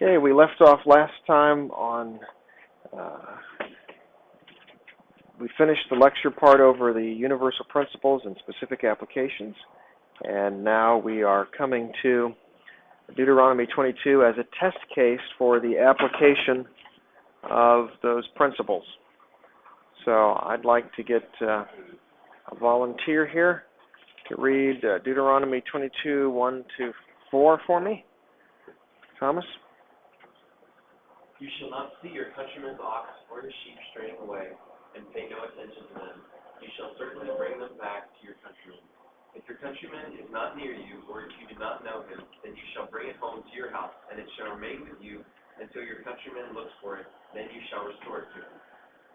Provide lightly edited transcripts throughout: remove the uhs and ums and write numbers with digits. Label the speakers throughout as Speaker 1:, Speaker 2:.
Speaker 1: Okay, we left off last time on, we finished the lecture part over the universal principles and specific applications, and now we are coming to Deuteronomy 22 as a test case for the application of those principles. So I'd like to get a volunteer here to read Deuteronomy 22, 1 to 4 for me. Thomas?
Speaker 2: You shall not see your countryman's ox or his sheep straying away, and pay no attention to them. You shall certainly bring them back to your countryman. If your countryman is not near you, or if you do not know him, then you shall bring it home to your house, and it shall remain with you until your countryman looks for it. Then you shall restore it to him.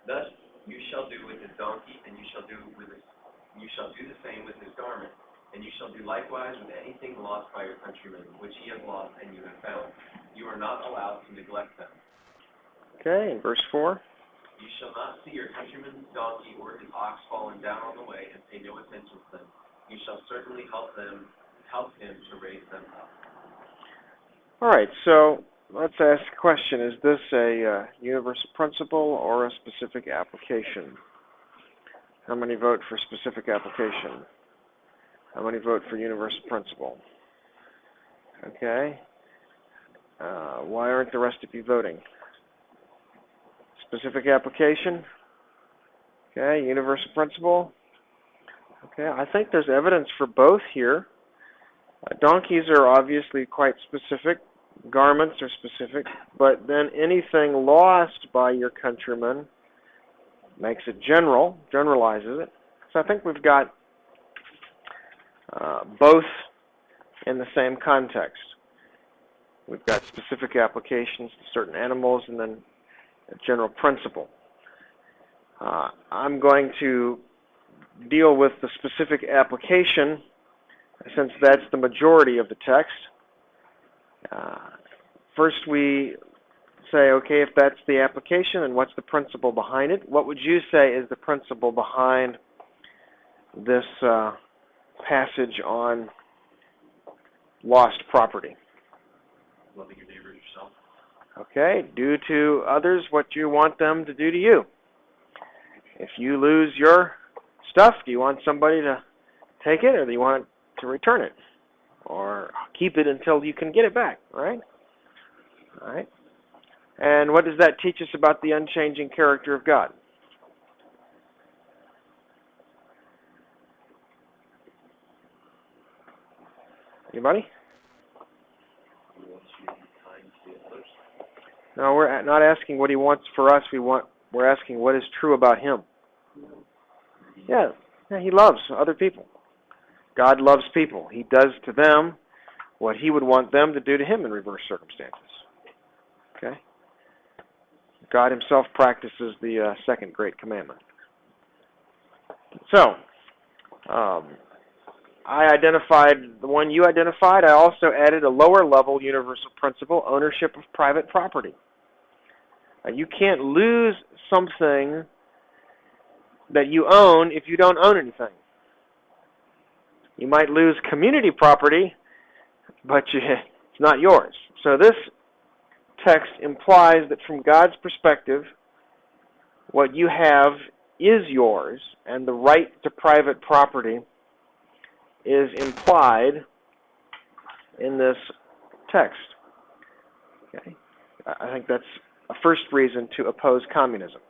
Speaker 2: Thus you shall do with his donkey, and you shall do the same with his garment. And you shall do likewise with anything lost by your countryman, which he has lost and you have found. You are not allowed to neglect them.
Speaker 1: Okay, in verse 4.
Speaker 2: You shall not see your countryman's donkey or his ox fallen down on the way and pay no attention to them. You shall certainly help him to raise them up.
Speaker 1: All right, so let's ask the question, is this a universal principle or a specific application? How many vote for specific application? How many vote for universal principle? Okay. Why aren't the rest of you voting? Specific application? Okay, universal principle? Okay, I think there's evidence for both here. Donkeys are obviously quite specific. Garments are specific. But then anything lost by your countrymen makes it general, generalizes it. So I think we've got both in the same context. We've got specific applications to certain animals and then a general principle. I'm going to deal with the specific application since that's the majority of the text. First we say, okay, if that's the application, then what's the principle behind it? What would you say is the principle behind this passage on lost property?
Speaker 2: Loving your neighbor as yourself.
Speaker 1: Okay, do to others what you want them to do to you. If you lose your stuff, do you want somebody to take it, or do you want to return it? Or keep it until you can get it back, right? All right. And what does that teach us about the unchanging character of God? Anybody? No, we're not asking what he wants for us. We're asking what is true about him. Yeah, he loves other people. God loves people. He does to them what he would want them to do to him in reverse circumstances. Okay? God himself practices the second great commandment. So, I identified the one you identified. I also added a lower level universal principle, ownership of private property. You can't lose something that you own if you don't own anything. You might lose community property, but it's not yours. So this text implies that from God's perspective, what you have is yours, and the right to private property is implied in this text. Okay? I think that's a first reason to oppose communism.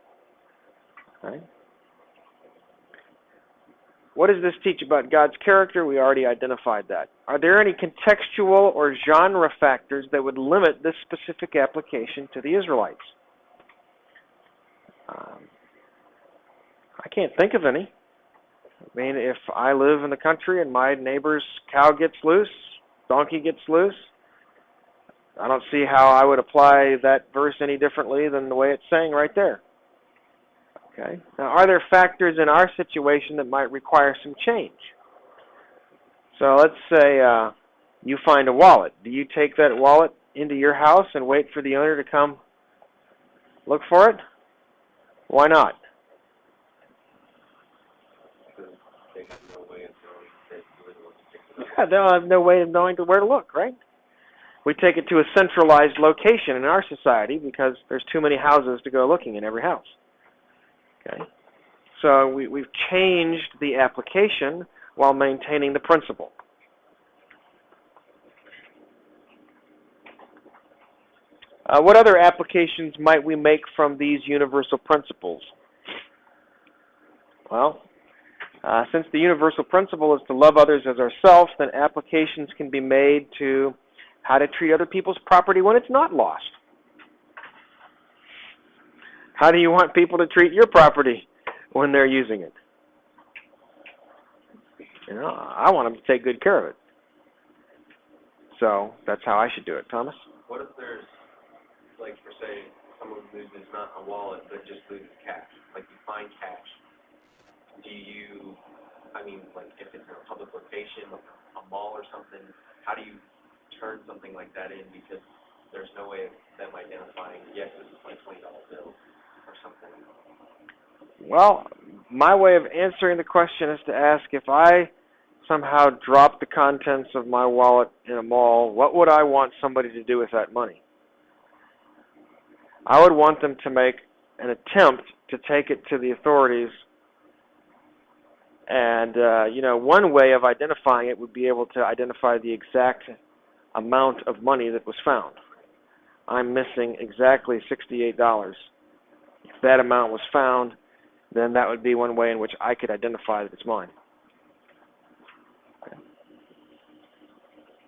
Speaker 1: Okay? What does this teach about God's character? We already identified that. Are there any contextual or genre factors that would limit this specific application to the Israelites? I can't think of any. I mean, if I live in the country and my neighbor's cow gets loose, donkey gets loose, I don't see how I would apply that verse any differently than the way it's saying right there. Okay. Now, are there factors in our situation that might require some change? So let's say you find a wallet. Do you take that wallet into your house and wait for the owner to come look for it? Why not?
Speaker 2: They have no way of knowing that you would want to pick it up.
Speaker 1: Yeah, they'll have no way of knowing where to look, right? We take it to a centralized location in our society because there's too many houses to go looking in every house. Okay? So we've changed the application while maintaining the principle. What other applications might we make from these universal principles? Well, since the universal principle is to love others as ourselves, then applications can be made to how to treat other people's property when it's not lost. How do you want people to treat your property when they're using it? I want them to take good care of it. So that's how I should do it. Thomas?
Speaker 2: What if there's, like, for say, someone loses not a wallet, but just loses cash? Like, you find cash. Do you, like, if it's in a public location, like a mall or something, how do you turn something like that in? Because there's no way of them identifying, yes, this is my $20 bill or something.
Speaker 1: Well, my way of answering the question is to ask, if I somehow drop the contents of my wallet in a mall, what would I want somebody to do with that money? I would want them to make an attempt to take it to the authorities. And, one way of identifying it would be able to identify the exact amount of money that was found. I'm missing exactly $68. If that amount was found, then that would be one way in which I could identify that it's mine. Okay.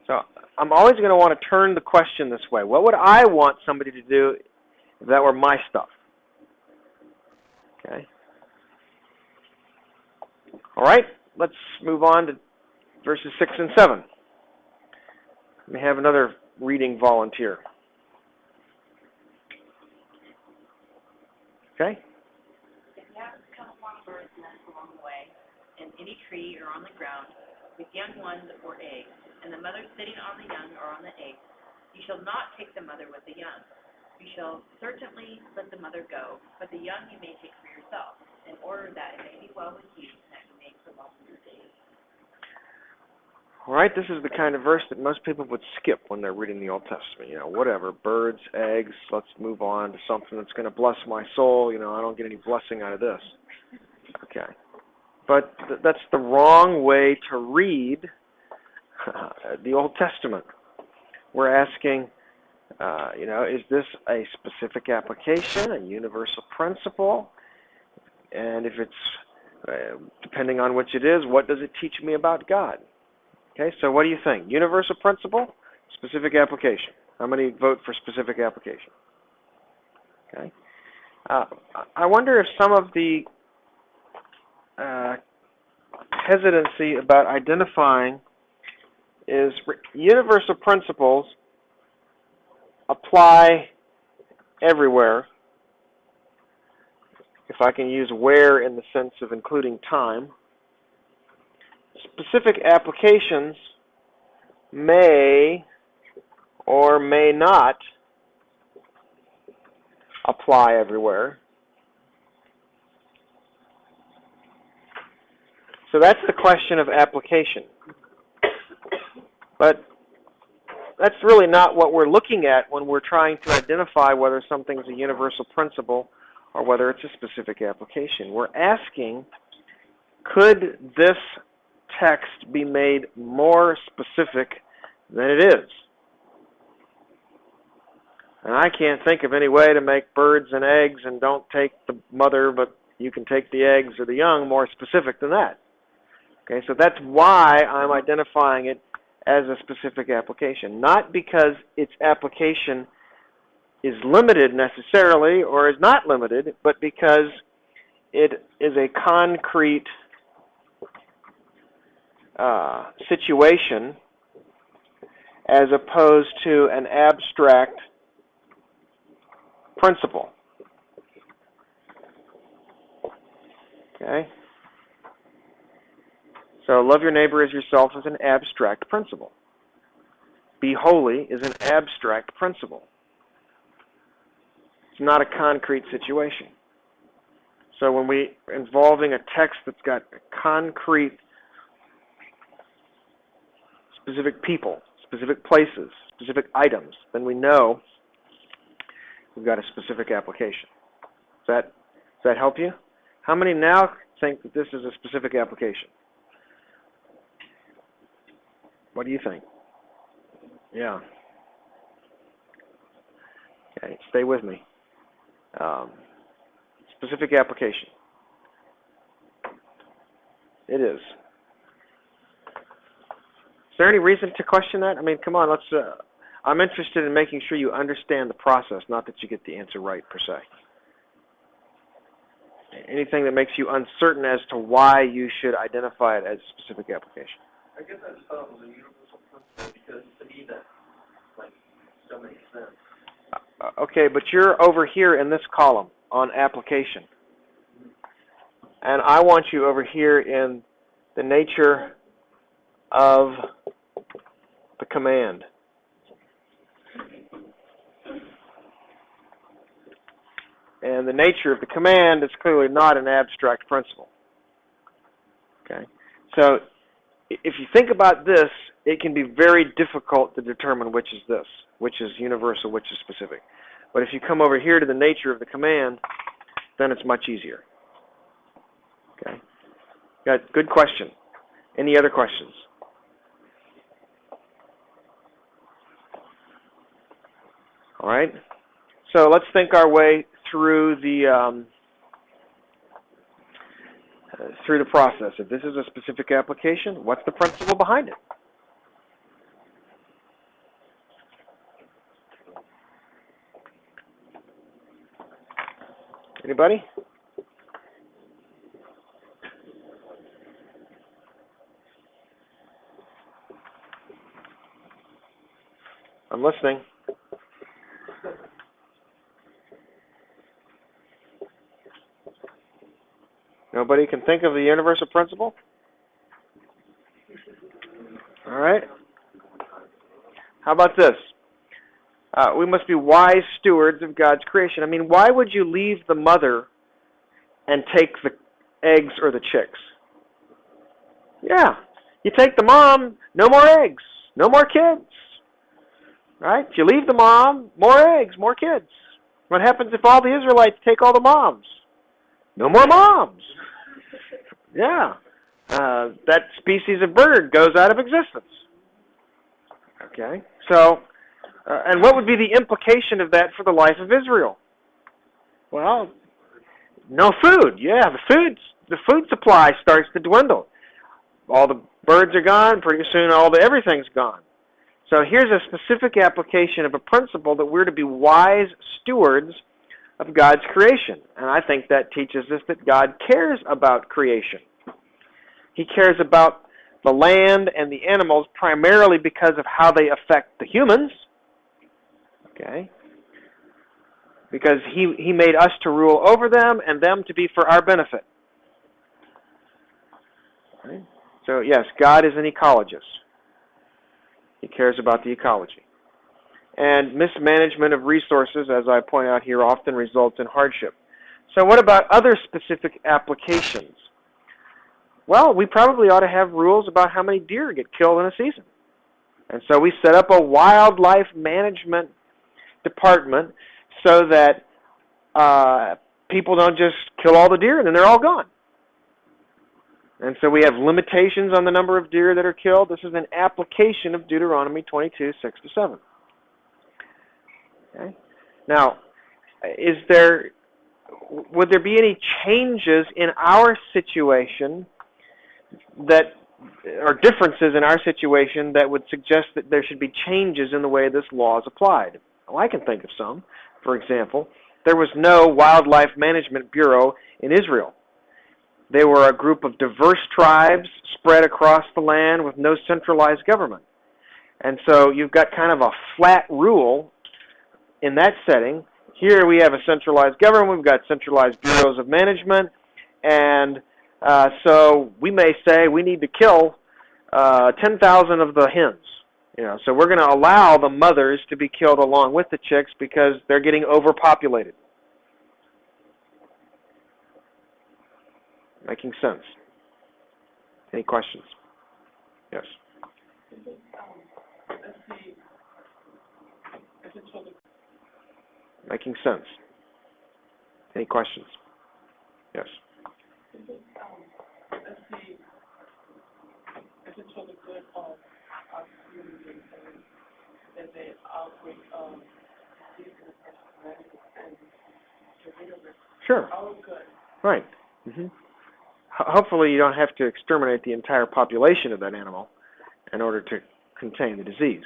Speaker 1: So I'm always going to want to turn the question this way. What would I want somebody to do if that were my stuff? Okay. All right, let's move on to verses 6 and 7. Let me have another reading volunteer. Okay?
Speaker 3: If you happen to come upon a bird's nest along the way, in any tree or on the ground, with young ones or eggs, and the mother sitting on the young or on the eggs, you shall not take the mother with the young. You shall certainly let the mother go, but the young you may take for yourself, in order that it may be well with you, and that you may prolong your days.
Speaker 1: All right, this is the kind of verse that most people would skip when they're reading the Old Testament. Whatever, birds, eggs, let's move on to something that's going to bless my soul. I don't get any blessing out of this. Okay. But that's the wrong way to read the Old Testament. We're asking, is this a specific application, a universal principle? And if it's, depending on which it is, what does it teach me about God? Okay, so what do you think? Universal principle, specific application. How many vote for specific application? Okay. I wonder if some of the hesitancy about identifying is universal principles apply everywhere, if I can use where in the sense of including time. Specific applications may or may not apply everywhere. So that's the question of application. But that's really not what we're looking at when we're trying to identify whether something's a universal principle or whether it's a specific application. We're asking, could this text be made more specific than it is? And I can't think of any way to make birds and eggs and don't take the mother, but you can take the eggs or the young more specific than that. Okay, so that's why I'm identifying it as a specific application. Not because its application is limited necessarily or is not limited, but because it is a concrete situation as opposed to an abstract principle. Okay? So love your neighbor as yourself is an abstract principle. Be holy is an abstract principle. It's not a concrete situation. So when we are involving a text that's got concrete, specific people, specific places, specific items, then we know we've got a specific application. Does that help you? How many now think that this is a specific application? What do you think? Yeah. Okay, stay with me. Specific application. It is. Is there any reason to question that? I mean, come on, let's. I'm interested in making sure you understand the process, not that you get the answer right per se. Anything that makes you uncertain as to why you should identify it as a specific application?
Speaker 2: I guess I just thought it was a universal principle because to me that still makes sense.
Speaker 1: Okay, but you're over here in this column on application. And I want you over here in the nature of the command. And the nature of the command is clearly not an abstract principle. Okay? So if you think about this, it can be very difficult to determine which is this, which is universal, which is specific. But if you come over here to the nature of the command, then it's much easier. Okay? Good question. Any other questions? All right. So let's think our way through the process. If this is a specific application, what's the principle behind it? Anybody? I'm listening. Nobody can think of the universal principle? All right. How about this? We must be wise stewards of God's creation. I mean, why would you leave the mother and take the eggs or the chicks? Yeah. You take the mom, no more eggs, no more kids. Right? If you leave the mom, more eggs, more kids. What happens if all the Israelites take all the moms? No more moms. Yeah. That species of bird goes out of existence. Okay. So, and what would be the implication of that for the life of Israel? Well, no food. Yeah, the food supply starts to dwindle. All the birds are gone. Pretty soon, everything's gone. So here's a specific application of a principle that we're to be wise stewards of God's creation. And I think that teaches us that God cares about creation. He cares about the land and the animals primarily because of how they affect the humans. Okay? Because He made us to rule over them and them to be for our benefit. Okay? So yes, God is an ecologist. He cares about the ecology. And mismanagement of resources, as I point out here, often results in hardship. So what about other specific applications? Well, we probably ought to have rules about how many deer get killed in a season. And so we set up a wildlife management department so that people don't just kill all the deer and then they're all gone. And so we have limitations on the number of deer that are killed. This is an application of Deuteronomy 22, 6-7. Okay? Now, would there be any changes in our situation or differences in our situation that would suggest that there should be changes in the way this law is applied? Well, I can think of some. For example, there was no Wildlife Management Bureau in Israel. They were a group of diverse tribes spread across the land with no centralized government. And so you've got kind of a flat rule in that setting. Here we have a centralized government. We've got centralized bureaus of management. And so we may say we need to kill 10,000 of the hens. So we're going to allow the mothers to be killed along with the chicks because they're getting overpopulated. Making sense? Any questions? Yes.
Speaker 2: I see
Speaker 1: Making sense. Any questions? Yes.
Speaker 4: Let's see, if it's for the good of our community and there's an outbreak of disease in the person and get rid of it.
Speaker 1: Sure.
Speaker 4: Our good.
Speaker 1: Right. Mm-hmm. Hopefully you don't have to exterminate the entire population of that animal in order to contain the disease.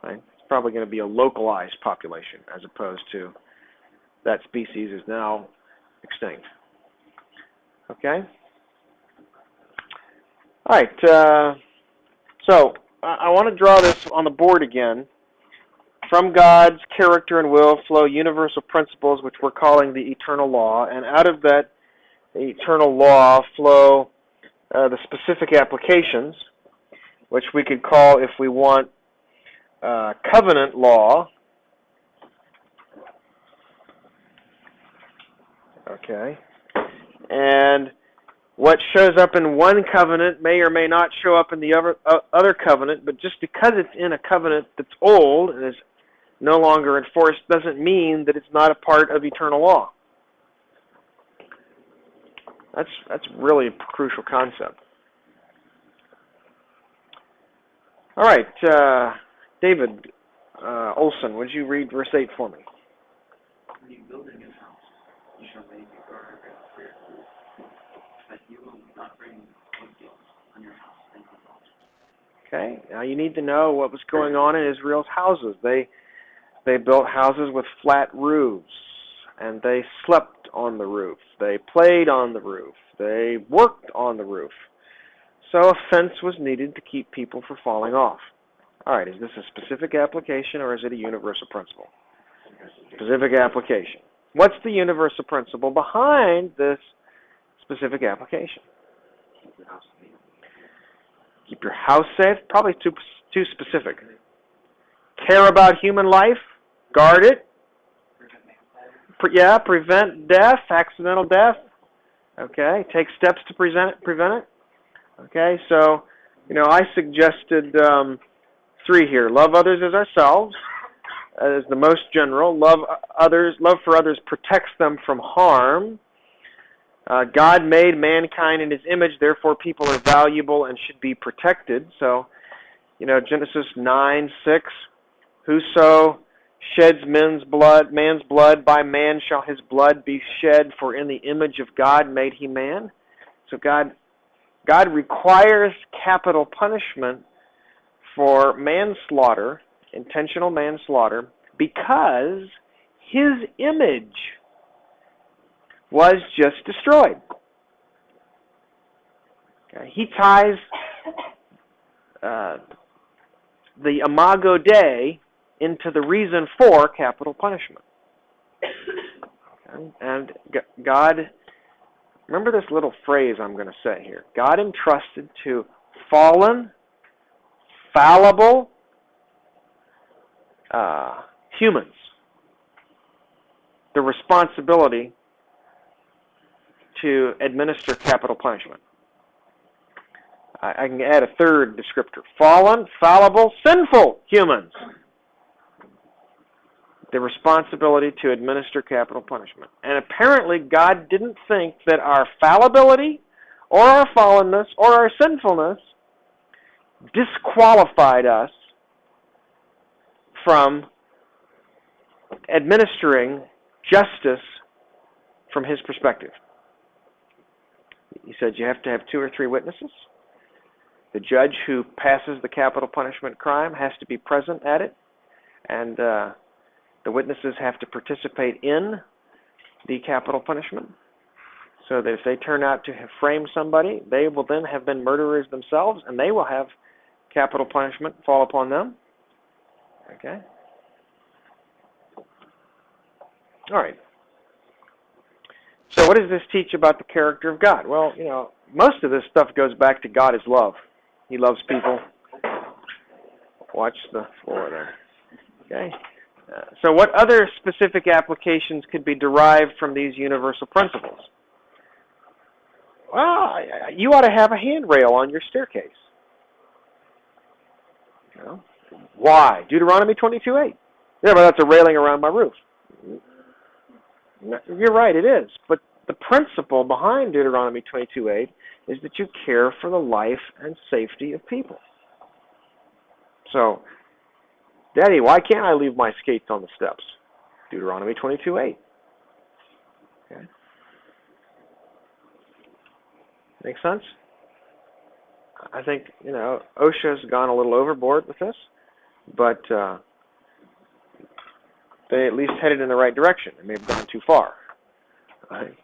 Speaker 1: Right? It's probably going to be a localized population as opposed to that species is now extinct. Okay? All right. So I want to draw this on the board again. From God's character and will flow universal principles, which we're calling the eternal law, and out of that eternal law flow the specific applications, which we could call, if we want, covenant law. Okay. And what shows up in one covenant may or may not show up in the other covenant, but just because it's in a covenant that's old and is no longer enforced doesn't mean that it's not a part of eternal law. That's really a crucial concept. All right, David Olson, would you read verse 8 for me?
Speaker 2: When you build a new house, you shall make a guardrail for your roof, but you will not bring wood guilt on your house and on the altar.
Speaker 1: Okay, now you need to know what was going on in Israel's houses. They built houses with flat roofs, and they slept on the roof. They played on the roof. They worked on the roof. So a fence was needed to keep people from falling off. All right, is this a specific application or is it a universal principle? Specific application. What's the universal principle behind this specific application? Keep your house safe? Probably too specific. Care about human life? Guard it. Prevent death, accidental death. Okay, take steps to prevent it. Okay, so, I suggested 3 here. Love others as ourselves, as the most general. Love for others protects them from harm. God made mankind in His image, therefore people are valuable and should be protected. So, Genesis 9:6, whoso sheds man's blood, by man shall his blood be shed, for in the image of God made he man. So God requires capital punishment for manslaughter, intentional manslaughter, because His image was just destroyed. Okay. He ties the Imago Dei into the reason for capital punishment. Okay. And God, remember this little phrase I'm going to say here. God entrusted to fallen, fallible humans the responsibility to administer capital punishment. I can add a third descriptor. Fallen, fallible, sinful humans. The responsibility to administer capital punishment. And apparently God didn't think that our fallibility or our fallenness or our sinfulness disqualified us from administering justice from His perspective. He said you have to have 2 or 3 witnesses. The judge who passes the capital punishment crime has to be present at it, and the witnesses have to participate in the capital punishment, so that if they turn out to have framed somebody, they will then have been murderers themselves, and they will have capital punishment fall upon them. Okay? All right. So what does this teach about the character of God? Well, most of this stuff goes back to God is love. He loves people. Watch the floor there. Okay? So what other specific applications could be derived from these universal principles? Well, you ought to have a handrail on your staircase. Why? Deuteronomy 22:8. Yeah, but that's a railing around my roof. You're right, it is. But the principle behind Deuteronomy 22:8 is that you care for the life and safety of people. So, Daddy, why can't I leave my skates on the steps? Deuteronomy 22:8. Okay. Make sense? I think, OSHA's gone a little overboard with this, but they at least headed in the right direction. They may have gone too far. Right.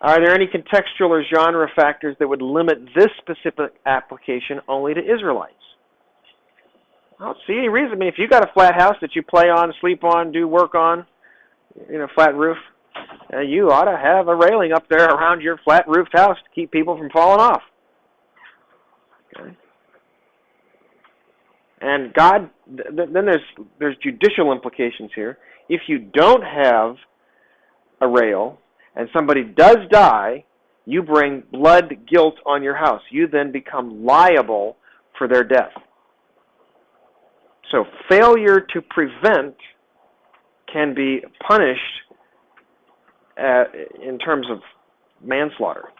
Speaker 1: Are there any contextual or genre factors that would limit this specific application only to Israelites? I don't see any reason. I mean, if you got a flat house that you play on, sleep on, do work on, flat roof, you ought to have a railing up there around your flat-roofed house to keep people from falling off. Okay. And God, then there's judicial implications here. If you don't have a rail and somebody does die, you bring blood guilt on your house. You then become liable for their death. So failure to prevent can be punished in terms of manslaughter.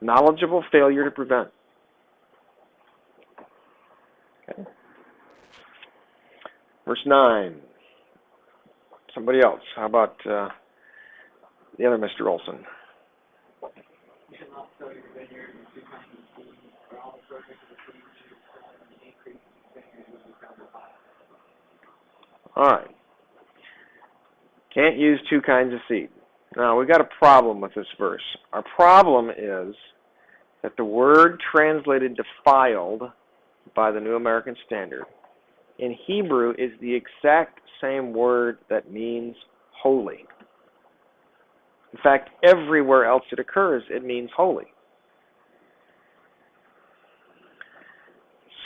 Speaker 1: Knowledgeable failure to prevent. Okay. Verse 9. Somebody else. How about the other Mr. Olson?
Speaker 5: You should not sow your vineyard in 2 kinds of seed, or all the produce of the seed should sow in the increase of the vineyard when you come to buy it.
Speaker 1: All right. Can't use 2 kinds of seed. Now, we've got a problem with this verse. Our problem is that the word translated defiled by the New American Standard in Hebrew is the exact same word that means holy. In fact, everywhere else it occurs, it means holy.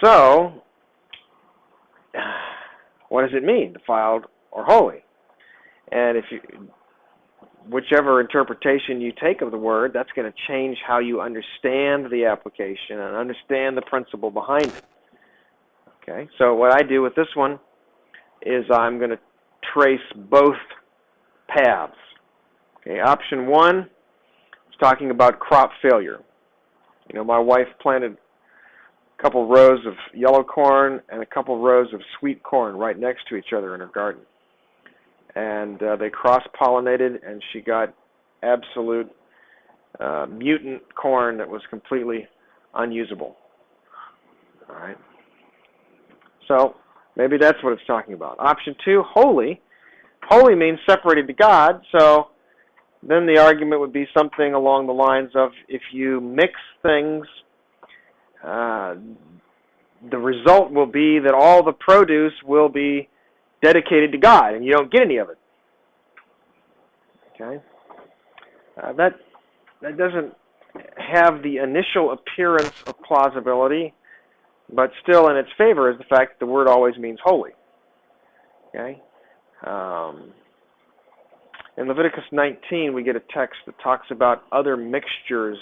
Speaker 1: So, what does it mean, defiled or holy? And whichever interpretation you take of the word, that's going to change how you understand the application and understand the principle behind it. Okay, so what I do with this one is I'm going to trace both paths. Okay, option 1 is talking about crop failure. My wife planted a couple rows of yellow corn and a couple rows of sweet corn right next to each other in her garden. And they cross-pollinated, and she got absolute mutant corn that was completely unusable. All right. So maybe that's what it's talking about. Option 2, holy. Holy means separated to God, so then the argument would be something along the lines of if you mix things, the result will be that all the produce will be dedicated to God, and you don't get any of it. Okay? That doesn't have the initial appearance of plausibility, but still in its favor is the fact that the word always means holy. Okay? In Leviticus 19, we get a text that talks about other mixtures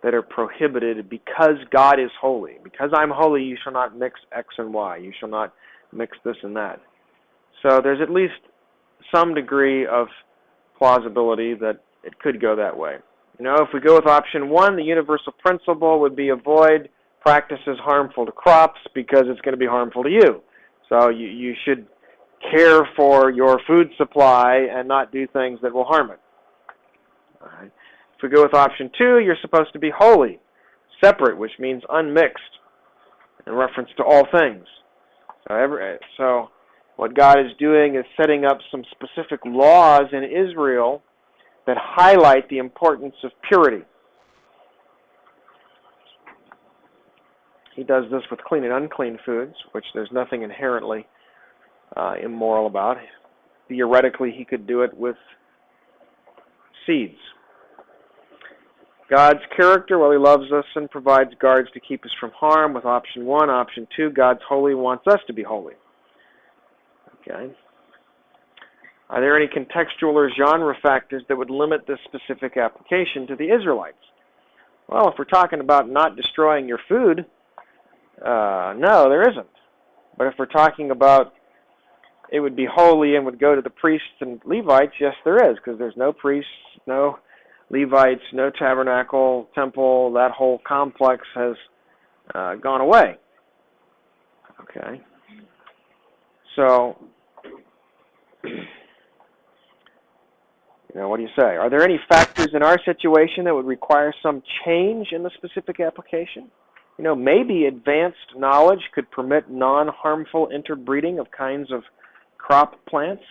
Speaker 1: that are prohibited because God is holy. Because I'm holy, you shall not mix X and Y. You shall not mix this and that. So there's at least some degree of plausibility that it could go that way. If we go with option 1, the universal principle would be avoid practices harmful to crops because it's going to be harmful to you. So you should care for your food supply and not do things that will harm it. All right. If we go with option 2, you're supposed to be holy, separate, which means unmixed, in reference to all things. So what God is doing is setting up some specific laws in Israel that highlight the importance of purity. He does this with clean and unclean foods, which there's nothing inherently immoral about. Theoretically, he could do it with seeds. God's character, well, he loves us and provides guards to keep us from harm with option 1. Option 2, God's holy, wants us to be holy. Okay. Are there any contextual or genre factors that would limit this specific application to the Israelites? Well, if we're talking about not destroying your food, no, there isn't. But if we're talking about it would be holy and would go to the priests and Levites, yes, there is, because there's no priests, no Levites, no tabernacle, temple. That whole complex has gone away. Okay. So, what do you say? Are there any factors in our situation that would require some change in the specific application? Maybe advanced knowledge could permit non-harmful interbreeding of kinds of crop plants.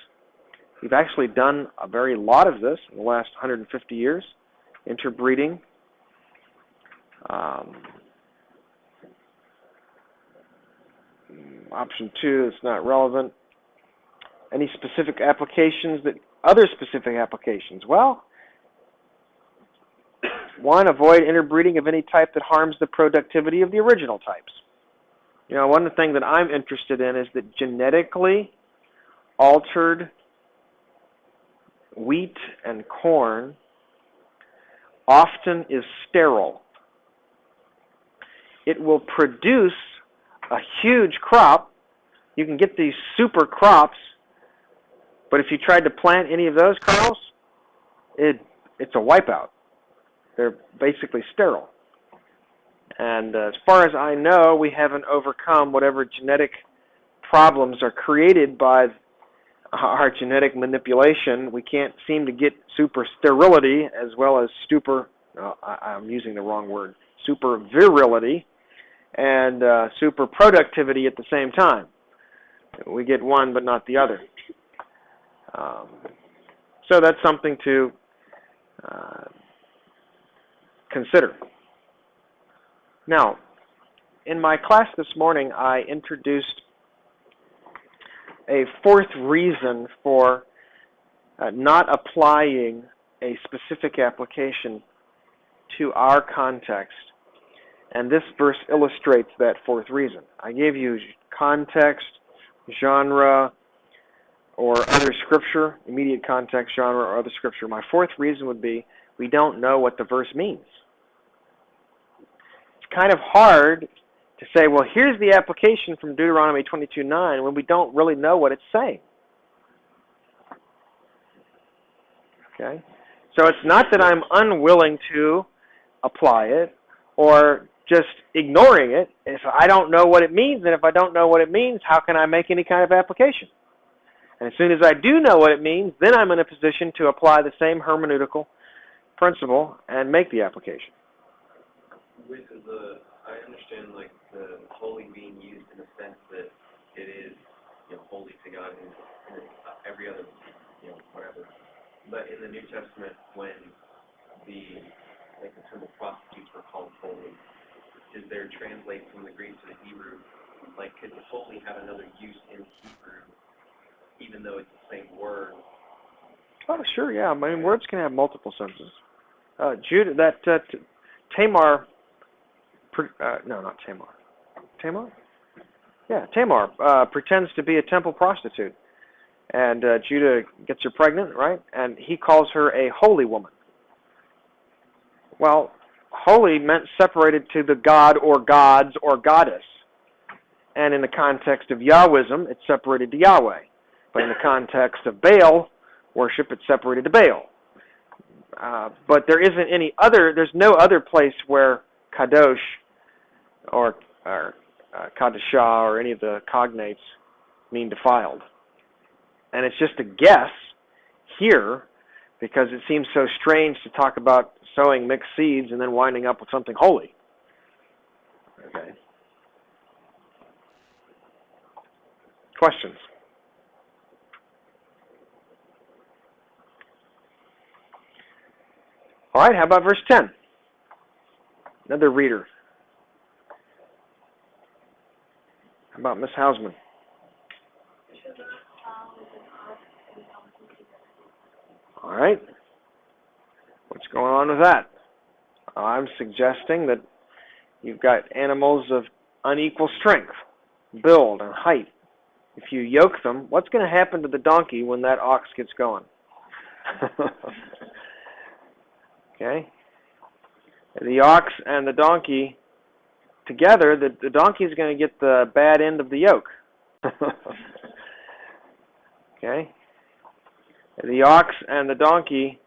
Speaker 1: We've actually done a very lot of this in the last 150 years, interbreeding. Option 2 is not relevant. Any specific applications other specific applications? Well, 1, avoid interbreeding of any type that harms the productivity of the original types. One of the things that I'm interested in is that genetically altered wheat and corn often is sterile. It will produce a huge crop. You can get these super crops, but if you tried to plant any of those kernels, it's a wipeout. They're basically sterile. And as far as I know, we haven't overcome whatever genetic problems are created by our genetic manipulation. We can't seem to get super sterility as well as I'm using the wrong word, super virility and super productivity at the same time. We get one but not the other. So that's something to consider. Now, in my class this morning, I introduced a 4th reason for not applying a specific application to our context. And this verse illustrates that 4th reason. I gave you context, genre, or other scripture, immediate context, genre, or other scripture. My 4th reason would be we don't know what the verse means. It's kind of hard to say, well, here's the application from Deuteronomy 22:9 when we don't really know what it's saying. Okay? So it's not that I'm unwilling to apply it or just ignoring it. If I don't know what it means, and if I don't know what it means, how can I make any kind of application? And as soon as I do know what it means, then I'm in a position to apply the same hermeneutical principle and make the application.
Speaker 2: I understand the holy being used in the sense that it is holy to God and every other whatever. But in the New Testament, when the term of prostitutes were called holy, is there translate from the Greek to the Hebrew? Could the holy have another use in Hebrew, even though it's the same word?
Speaker 1: Oh, sure, yeah. Words can have multiple senses. Tamar. No, not Tamar. Tamar? Yeah, Tamar pretends to be a temple prostitute. And Judah gets her pregnant, right? And he calls her a holy woman. Well, holy meant separated to the god or gods or goddess. And in the context of Yahwism, it's separated to Yahweh. But in the context of Baal worship, it's separated to Baal. But there's no other place where Kadosh or Kadeshah or any of the cognates mean defiled. And it's just a guess here because it seems so strange to talk about sowing mixed seeds and then winding up with something holy. Okay. Questions? All right, how about verse 10? Another reader. How about Miss Hausman? All right. What's going on with that? I'm suggesting that you've got animals of unequal strength, build, and height. If you yoke them, what's going to happen to the donkey when that ox gets going? Okay? The ox and the donkey together, the donkey is going to get the bad end of the yoke. Okay? The ox and the donkey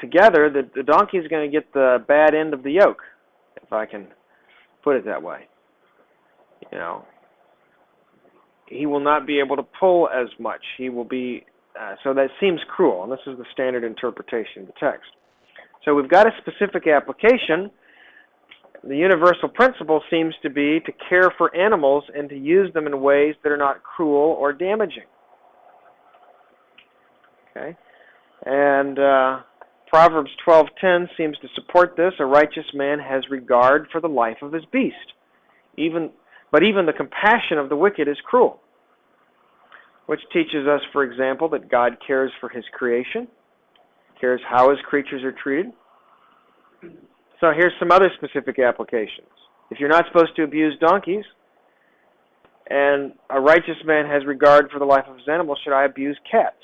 Speaker 1: together, the donkey is going to get the bad end of the yoke, if I can put it that way. You know, he will not be able to pull as much. He will be, so that seems cruel, and this is the standard interpretation of the text. So we've got a specific application. The universal principle seems to be to care for animals and to use them in ways that are not cruel or damaging. Okay? And Proverbs 12:10 seems to support this. A righteous man has regard for the life of his beast. But even the compassion of the wicked is cruel, which teaches us, for example, that God cares for his creation, cares how his creatures are treated. So here's some other specific applications. If you're not supposed to abuse donkeys, and a righteous man has regard for the life of his animals, should I abuse cats?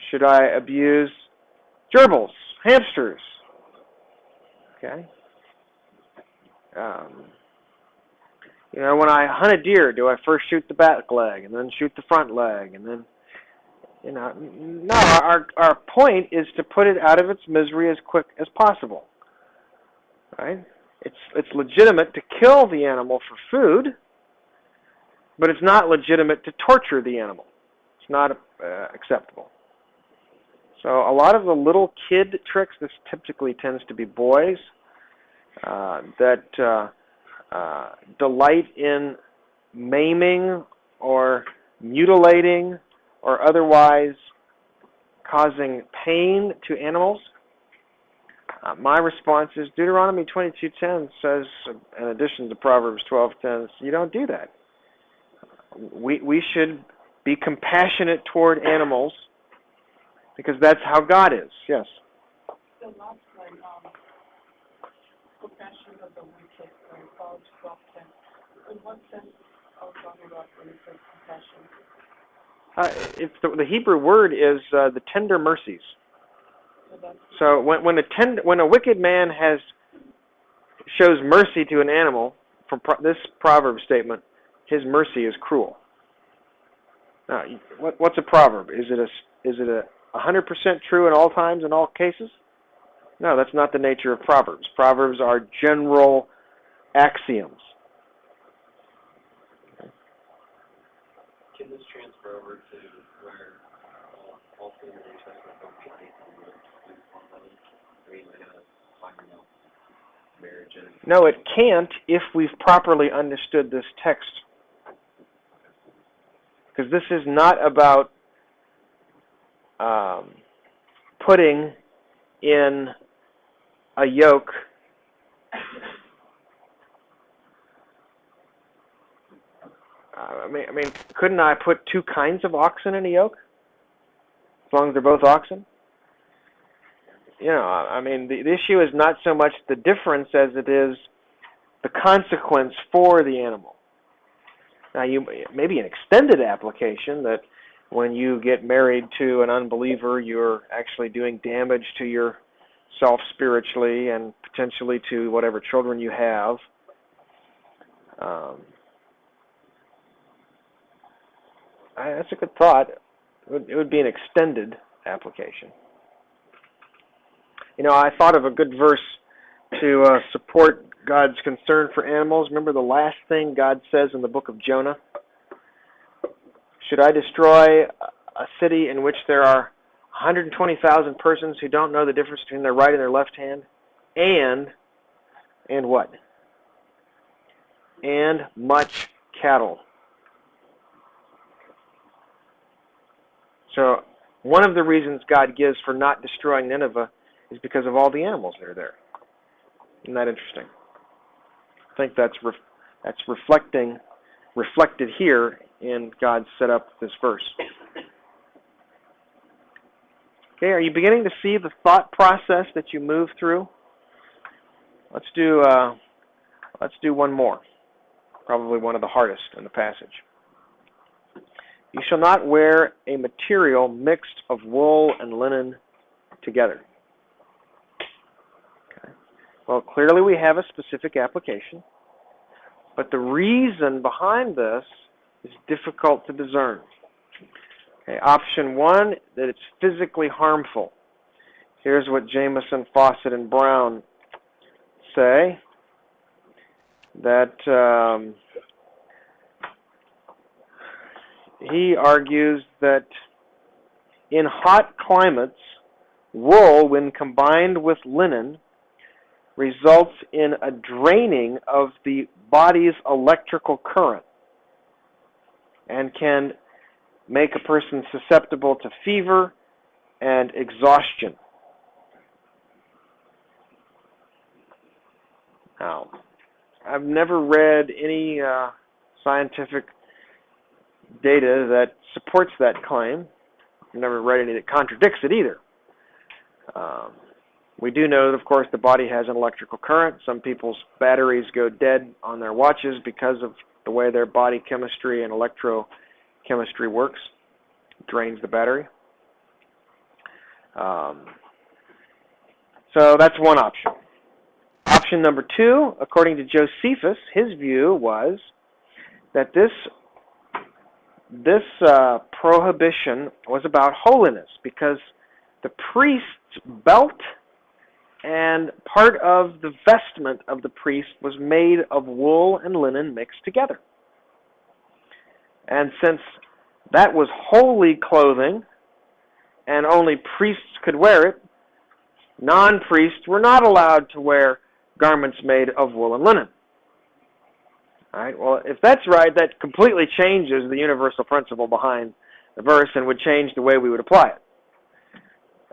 Speaker 1: Should I abuse gerbils, hamsters? Okay. You know, when I hunt a deer, do I first shoot the back leg and then shoot the front leg and then, you know, no, our point is to put it out of its misery as quick as possible. Right? It's legitimate to kill the animal for food, but it's not legitimate to torture the animal. It's not acceptable. So a lot of the little kid tricks, this typically tends to be boys, that delight in maiming or mutilating or otherwise causing pain to animals. My response is Deuteronomy 22:10 says, in addition to Proverbs 12:10, you don't do that. We should be compassionate toward animals because that's how God is. Yes?
Speaker 4: The last line, compassion of the wicked, Proverbs 12:10. In what sense are we talking about when it says compassion?
Speaker 1: It's the Hebrew word is the tender mercies. So when a wicked man shows mercy to an animal, from this proverb statement, his mercy is cruel. Now, what's a proverb? Is it a 100% true in all times, in all cases? No, that's not the nature of proverbs. Proverbs are general axioms.
Speaker 2: Can this transfer over to where also in the New Testament don't be anything marriage and...
Speaker 1: No, it can't if we've properly understood this text. Because this is not about putting in a yoke I mean, couldn't I put two kinds of oxen in a yoke? As long as they're both oxen? You know, I mean, the issue is not so much the difference as it is the consequence for the animal. Now, maybe an extended application that when you get married to an unbeliever, you're actually doing damage to yourself spiritually and potentially to whatever children you have. That's a good thought. It would be an extended application. You know, I thought of a good verse to support God's concern for animals. Remember the last thing God says in the book of Jonah? Should I destroy a city in which there are 120,000 persons who don't know the difference between their right and their left hand? And what? And much cattle. So one of the reasons God gives for not destroying Nineveh is because of all the animals that are there. Isn't that interesting? I think that's reflected here in God's set up this verse. Okay, are you beginning to see the thought process that you move through? Let's do one more. Probably one of the hardest in the passage. You shall not wear a material mixed of wool and linen together. Okay. Well, clearly we have a specific application. But the reason behind this is difficult to discern. Okay, option 1, that it's physically harmful. Here's what Jameson, Fawcett, and Brown say, that he argues that in hot climates, wool, when combined with linen, results in a draining of the body's electrical current and can make a person susceptible to fever and exhaustion. Now, I've never read any scientific data that supports that claim. I've never read any that contradicts it either. We do know that, of course, the body has an electrical current. Some people's batteries go dead on their watches because of the way their body chemistry and electrochemistry works. It drains the battery. So that's one option. Option number 2, according to Josephus, his view was that this prohibition was about holiness, because the priest's belt and part of the vestment of the priest was made of wool and linen mixed together. And since that was holy clothing and only priests could wear it, non-priests were not allowed to wear garments made of wool and linen. All right. Well, if that's right, that completely changes the universal principle behind the verse and would change the way we would apply it.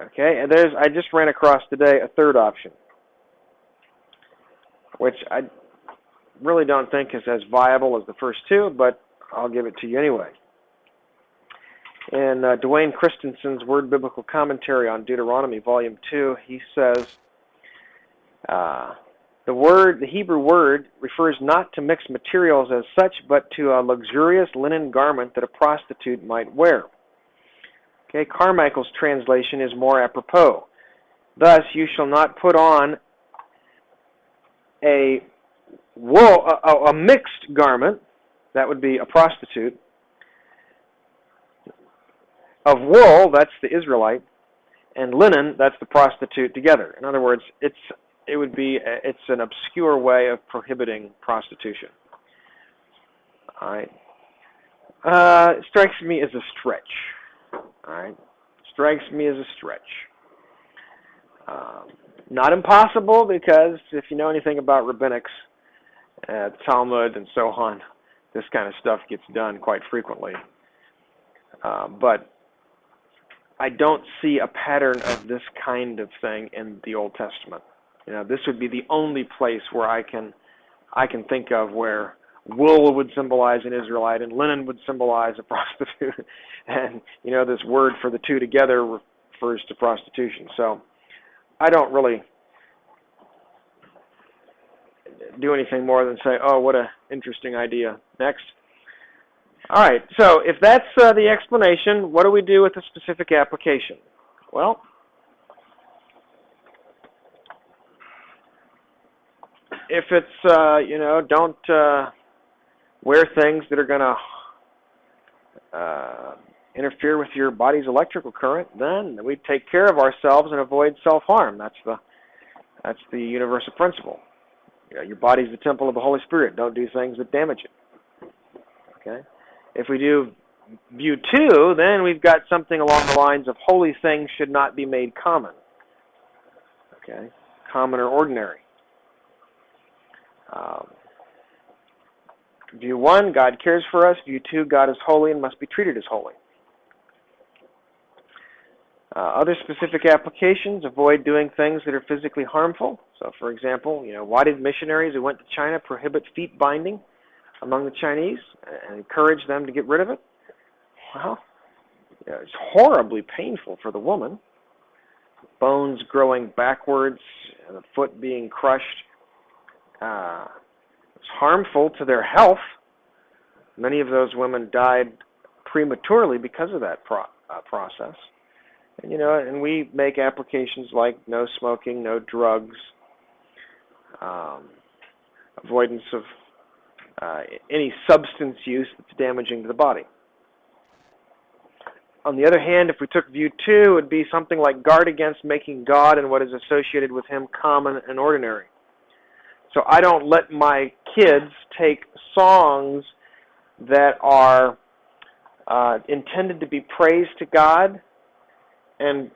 Speaker 1: Okay, and I just ran across today a third option, which I really don't think is as viable as the first two, but I'll give it to you anyway. In Dwayne Christensen's Word Biblical Commentary on Deuteronomy, Volume 2, he says, the Hebrew word refers not to mixed materials as such, but to a luxurious linen garment that a prostitute might wear. Okay, Carmichael's translation is more apropos. Thus, you shall not put on a mixed garment, that would be a prostitute, of wool, that's the Israelite, and linen, that's the prostitute, together. In other words, it's an obscure way of prohibiting prostitution. All right. It strikes me as a stretch. All right. Strikes me as a stretch. Not impossible, because if you know anything about rabbinics, Talmud, and so on, this kind of stuff gets done quite frequently. But I don't see a pattern of this kind of thing in the Old Testament. You know, this would be the only place where I can think of where wool would symbolize an Israelite and linen would symbolize a prostitute, and you know, this word for the two together refers to prostitution. So I don't really do anything more than say, "Oh, what an interesting idea." Next. All right. So if that's the explanation, what do we do with the specific application? Well, if it's don't wear things that are going to interfere with your body's electrical current, then we take care of ourselves and avoid self-harm. That's the universal principle. You know, your body's the temple of the Holy Spirit. Don't do things that damage it. Okay. If we do view 2, then we've got something along the lines of holy things should not be made common. Okay, common or ordinary. View 1, God cares for us. View 2, God is holy and must be treated as holy. Other specific applications: avoid doing things that are physically harmful. So, for example, why did missionaries who went to China prohibit feet binding among the Chinese and encourage them to get rid of it? Well, it's horribly painful for the woman. Bones growing backwards, and the foot being crushed. It's harmful to their health. Many of those women died prematurely because of that process. And, and we make applications like no smoking, no drugs, avoidance of any substance use that's damaging to the body. On the other hand, if we took view 2, it would be something like guard against making God and what is associated with Him common and ordinary. So I don't let my kids take songs that are intended to be praise to God and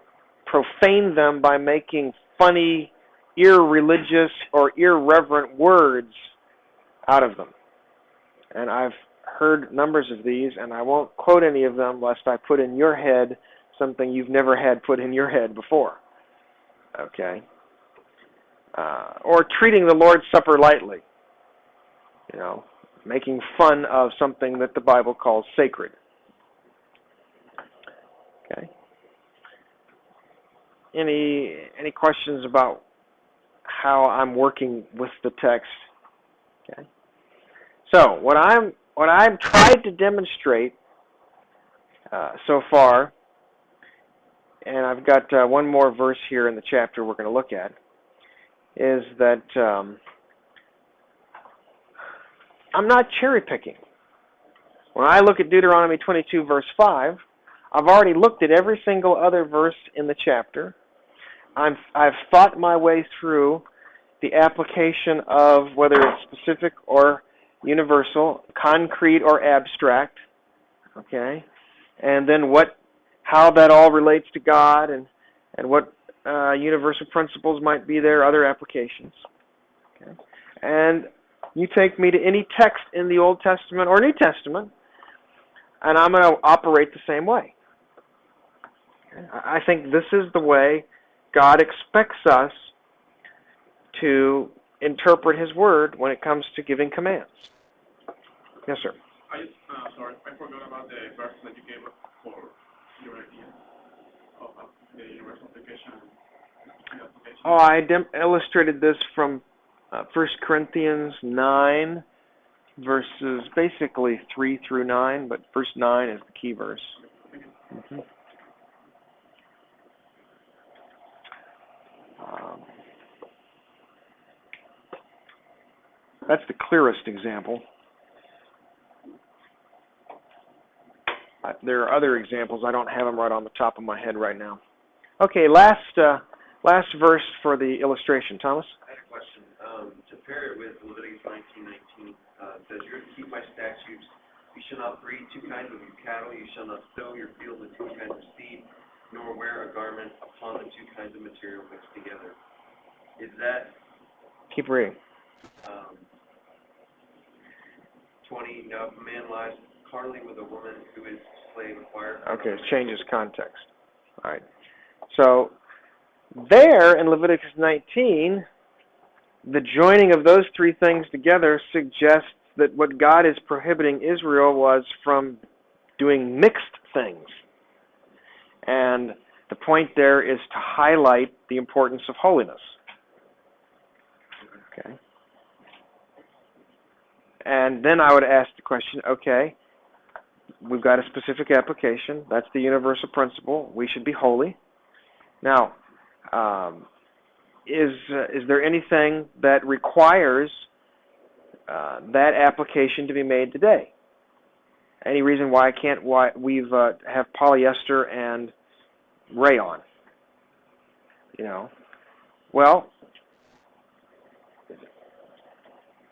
Speaker 1: profane them by making funny, irreligious, or irreverent words out of them. And I've heard numbers of these, and I won't quote any of them lest I put in your head something you've never had put in your head before. Okay? Or treating the Lord's Supper lightly. You know, making fun of something that the Bible calls sacred. Okay? Any questions about how I'm working with the text? Okay. So what I've tried to demonstrate so far, and I've got one more verse here in the chapter we're going to look at, is that I'm not cherry picking. When I look at Deuteronomy 22 verse 5, I've already looked at every single other verse in the chapter. I've thought my way through the application of whether it's specific or universal, concrete or abstract, okay, and then how that all relates to God and what universal principles might be there, other applications. Okay, and you take me to any text in the Old Testament or New Testament, and I'm going to operate the same way. Okay? I think this is the way God expects us to interpret His Word when it comes to giving commands. Yes, sir.
Speaker 6: Sorry, I forgot about the verse that you gave us for your idea of the universal application.
Speaker 1: Oh, I illustrated this from 1 Corinthians 9, verses basically 3 through 9, but verse 9 is the key verse. Mm-hmm. That's the clearest example. There are other examples. I don't have them right on the top of my head right now. Okay, last verse for the illustration. Thomas?
Speaker 2: I had a question. To pair it with Leviticus 19:19, says, "You're to keep my statutes. You shall not breed two kinds of your cattle. You shall not sow your field with two kinds of seed, nor wear a garment upon the two kinds of material mixed together." Is that...
Speaker 1: Keep reading.
Speaker 2: 20, now if a man lies carnally with a woman who is slave acquired.
Speaker 1: Okay, it changes context. All right. So there in Leviticus 19, the joining of those three things together suggests that what God is prohibiting Israel was from doing mixed things. And the point there is to highlight the importance of holiness. Okay. And then I would ask the question, okay, we've got a specific application. That's the universal principle. We should be holy. Now, is there anything that requires that application to be made today? Any reason why we've have polyester and rayon? You know, well,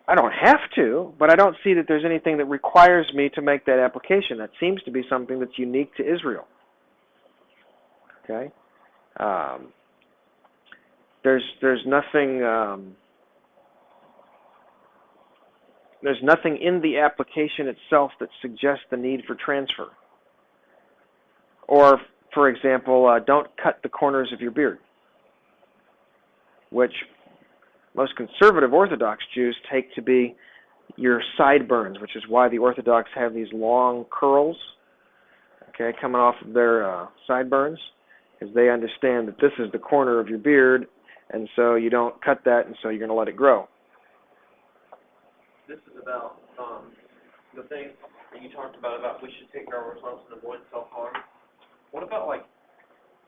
Speaker 1: I don't have to, but I don't see that there's anything that requires me to make that application. That seems to be something that's unique to Israel. Okay, there's nothing in the application itself that suggests the need for transfer. Or, for example, don't cut the corners of your beard, which most conservative Orthodox Jews take to be your sideburns, which is why the Orthodox have these long curls, okay, coming off of their sideburns, because they understand that this is the corner of your beard, and so you don't cut that, and so you're going to let it grow.
Speaker 2: This is about the thing that you talked about we should take our responsibility and avoid self-harm. What about, like,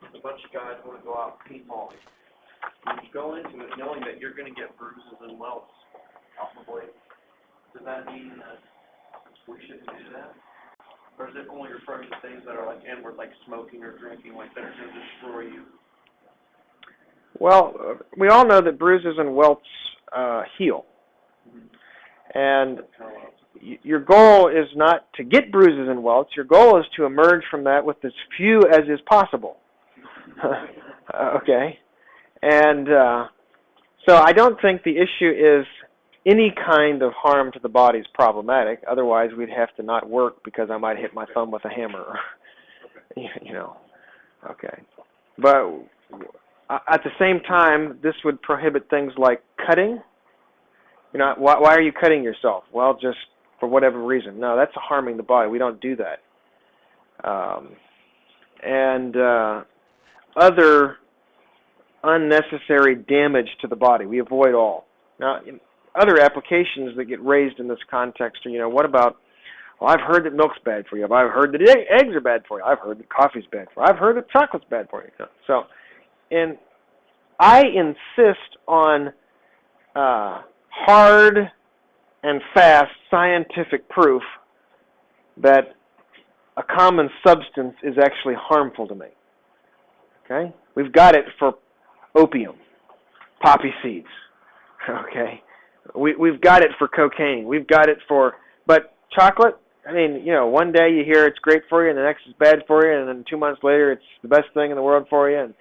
Speaker 2: a bunch of guys want to go out paintballing? You go into it knowing that you're going to get bruises and welts, probably. Does that mean that we shouldn't do that? Or is it only referring to things that are like inward, like smoking or drinking, like that are going to destroy you?
Speaker 1: Well, we all know that bruises and welts heal. And your goal is not to get bruises and welts. Your goal is to emerge from that with as few as is possible. Okay? And so I don't think the issue is any kind of harm to the body is problematic. Otherwise, we'd have to not work because I might hit my thumb with a hammer. You know. Okay. But at the same time, this would prohibit things like cutting. You know, why are you cutting yourself? Well, just for whatever reason. No, that's harming the body. We don't do that. And other unnecessary damage to the body, we avoid all. Now, other applications that get raised in this context are, you know, what about, well, I've heard that milk's bad for you. I've heard that eggs are bad for you. I've heard that coffee's bad for you. I've heard that chocolate's bad for you. So, and I insist on hard and fast scientific proof that a common substance is actually harmful to me. Okay? We've got it for opium, poppy seeds. Okay? We've got it for cocaine. We've got it for, but chocolate, I mean, you know, one day you hear it's great for you and the next is bad for you, and then 2 months later it's the best thing in the world for you. And,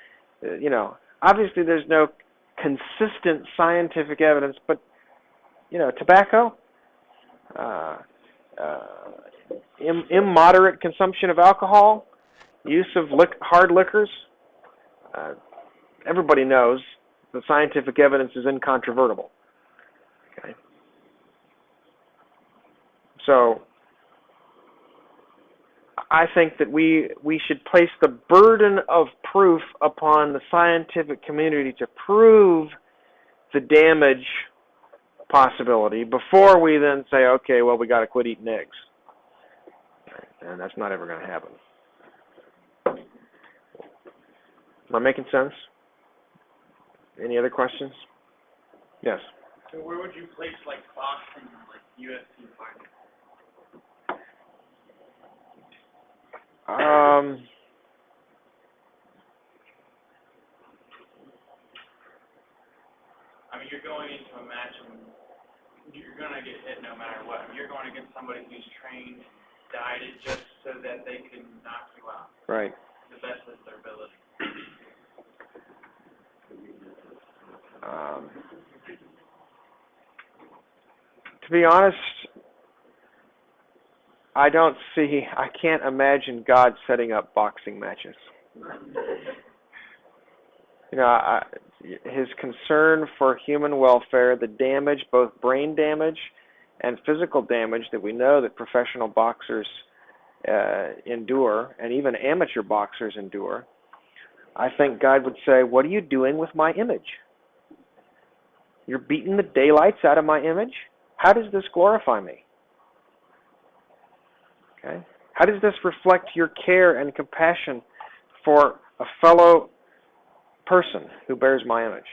Speaker 1: you know, obviously there's no consistent scientific evidence, but, you know, tobacco, immoderate consumption of alcohol, use of hard liquors, everybody knows the scientific evidence is incontrovertible. Okay. So I think that we should place the burden of proof upon the scientific community to prove the damage possibility before we then say, okay, well, we got to quit eating eggs. And that's not ever going to happen. Am I making sense? Any other questions? Yes.
Speaker 6: So where would you place like boxing, like UFC fighting? I mean, you're going into a match and you're going to get hit no matter what. I mean, you're going against somebody who's trained, dieted just so that they can knock you out.
Speaker 1: Right.
Speaker 6: The best of their ability.
Speaker 1: To be honest, I can't imagine God setting up boxing matches. You know, his concern for human welfare, the damage, both brain damage and physical damage that we know that professional boxers endure, and even amateur boxers endure, I think God would say, what are you doing with my image? You're beating the daylights out of my image? How does this glorify me? Okay? How does this reflect your care and compassion for a fellow person who bears my image?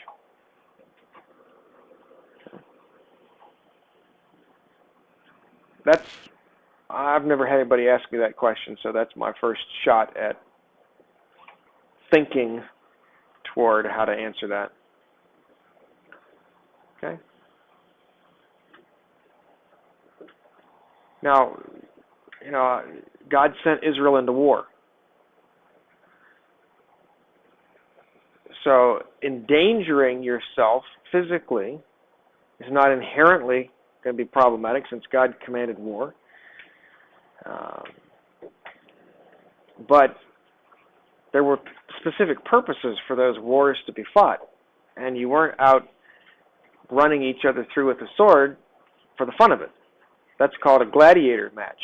Speaker 1: Okay. I've never had anybody ask me that question, so that's my first shot at thinking toward how to answer that. Okay? Now, you know, God sent Israel into war. So endangering yourself physically is not inherently going to be problematic since God commanded war. But there were specific purposes for those wars to be fought. And you weren't out running each other through with a sword for the fun of it. That's called a gladiator match.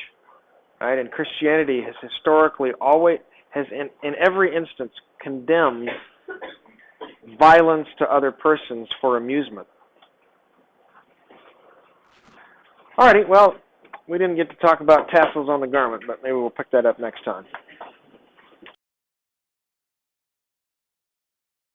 Speaker 1: Right? And Christianity has historically always, in every instance, condemned violence to other persons for amusement. Alrighty, well, we didn't get to talk about tassels on the garment, but maybe we'll pick that up next time.